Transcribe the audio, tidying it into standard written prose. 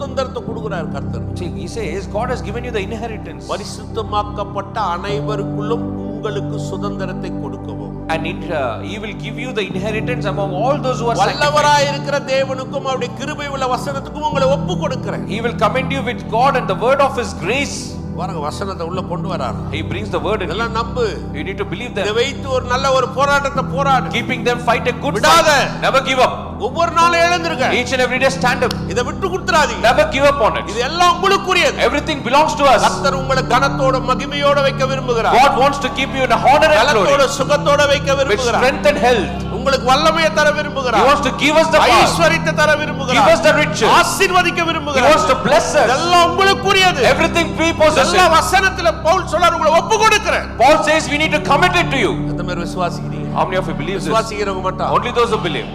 சுதந்திரத்தை கொடுக்கிறார் கர்த்தர். See, he says God has given you the inheritance. பரிசுத்தமாக்கப்பட்ட அனைவருக்குள்ளும் உங்களுக்கு சுதந்திரத்தை கொடுக்கவும். And he will give you the inheritance among all those who are sanctified. வல்லவராய் இருக்கிற தேவனுக்கும் அவருடைய கிருபை உள்ள வசனத்துக்கும் உங்களை ஒப்பு கொடுக்கிறேன். He will commend you with God and the word of his grace. வரங்க வசனத்தை உள்ள கொண்டு வரார். He brings the word in. இதெல்லாம் நம்பு. You need to believe them. இதை வைத்து ஒரு நல்ல ஒரு போராட்டத்தை போராடு. Keeping them fight a good விடாத. fight. Never give up. ஒவ்வொரு நாளும் எழுந்திருங்க. Each and every day stand up. இதை விட்டு கொடுத்துறாதீங்க. Never give up on it. இது எல்லாம் உங்களுக்குரியது. Everything belongs to us. கர்த்தர் உங்களை கனத்தோட மகிமையோட வைக்க விரும்புகிறார். God wants to keep you in honor and glory. பலத்தோட சுகத்தோட வைக்க With விரும்புகிறார். strength and health. உங்களுக்கு வல்லமையை தர விரும்புகிறார். He wants to give us the power. ஐஸ்வரியத்தை தர விரும்புகிறார். Give us the riches. ஆசீர்வதிக்க He விரும்புகிறார். wants to bless us. எல்லாம் உங்களுக்குரியது. Everything we possess. எல்லா வசனத்திலே பவுல் சொல்றார் உங்களை ஒப்பு கொடுக்கிறேன். Paul says we need to commit it to you. எத்தனை பேர் விசுவாசிக்கிறீங்க? How many of you believe this? விசுவாசிக்கிறவங்க மட்டும். Only those who believe.